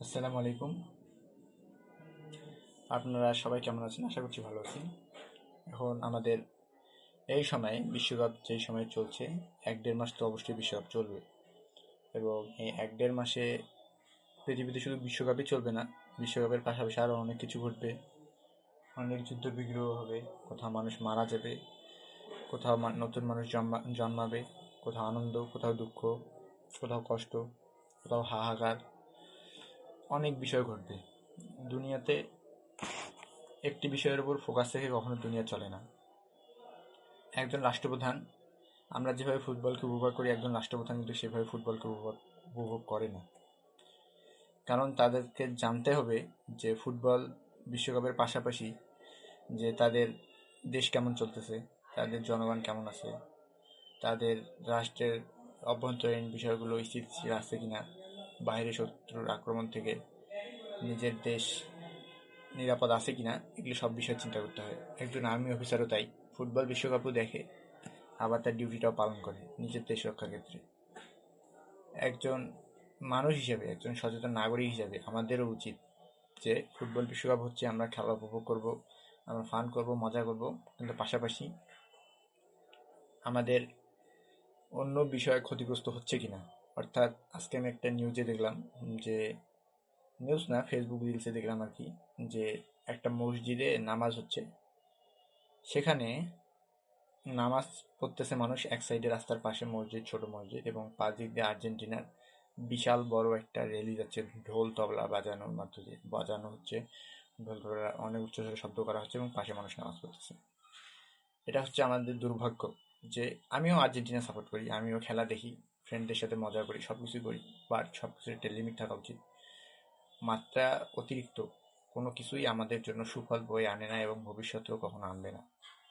আসসালামু আলাইকুম। আপনারা সবাই কেমন আছেন? আশা করছি ভালো আছেন। এখন আমাদের এই সময়ে বিশ্বকাপ যেই সময় চলছে, ১-১.৫ মাস তো অবশ্যই বিশ্বকাপ চলবে। এবং এই ১-১.৫ মাসে পৃথিবীতে শুধু বিশ্বকাপই চলবে না, বিশ্বকাপের পাশাপাশি আরও অনেক কিছু ঘটবে। অনেক যুদ্ধ বিগ্রহ হবে, কোথাও মানুষ মারা যাবে, কোথাও নতুন মানুষ জন্মাবে, কোথাও আনন্দ, কোথাও দুঃখ, কোথাও কষ্ট, কোথাও হাহাকার, অনেক বিষয় ঘটবে। দুনিয়াতে একটি বিষয়ের উপর ফোকাস রেখে কখনো দুনিয়া চলে না। একজন রাষ্ট্রপ্রধান, আমরা যেভাবে ফুটবলকে উপভোগ করি, একজন রাষ্ট্রপ্রধান কিন্তু সেভাবে ফুটবলকে উপভোগ করে না। কারণ তাদেরকে জানতে হবে যে ফুটবল বিশ্বকাপের পাশাপাশি যে তাদের দেশ কেমন চলতেছে, তাদের জনগণ কেমন আছে, তাদের রাষ্ট্রের অভ্যন্তরীণ বিষয়গুলো স্থিতিশীল আছে কিনা, বাইরে শত্রুর আক্রমণ থেকে নিজের দেশ নিরাপদ আছে কিনা, এগুলো সব বিষয়ে চিন্তা করতে হয়। একজন আর্মি অফিসারও তাই ফুটবল বিশ্বকাপও দেখে, আবার তার ডিউটিটাও পালন করে নিজের দেশ রক্ষার ক্ষেত্রে। একজন মানুষ হিসেবে, একজন সচেতন নাগরিক হিসেবে আমাদেরও উচিত যে ফুটবল বিশ্বকাপ হচ্ছে, আমরা খেলা উপভোগ করব, আমরা ফান করব, মজা করব, কিন্তু পাশাপাশি আমাদের অন্য বিষয়ে ক্ষতিগ্রস্ত হচ্ছে কিনা। অর্থাৎ আজকে আমি একটা নিউজে দেখলাম, যে নিউজ না, ফেসবুক রিলসে দেখলাম আর কি, যে একটা মসজিদে নামাজ হচ্ছে, সেখানে নামাজ পড়তেছে মানুষ এক সাইডে রাস্তার পাশে, মসজিদ, ছোট মসজিদ, এবং পাঁচ দিক দিয়ে আর্জেন্টিনার বিশাল বড় একটা র্যালি যাচ্ছে, ঢোল তবলা বাজানোর মধ্য দিয়ে বাজানো হচ্ছে, ঢোল তবলা অনেক উচ্চস্বরে শব্দ করা হচ্ছে, এবং পাশে মানুষ নামাজ পড়তেছে। এটা হচ্ছে আমাদের দুর্ভাগ্য যে আমিও আর্জেন্টিনা সাপোর্ট করি, আমিও খেলা দেখি, ফ্রেন্ডদের সাথে মজা করি, সব কিছুই করি, বাট সব কিছুর একটা লিমিট থাকা উচিত। মাত্রা অতিরিক্ত কোনো কিছুই আমাদের জন্য সুফল বয়ে আনে না, এবং ভবিষ্যতেও কখনো আনবে না।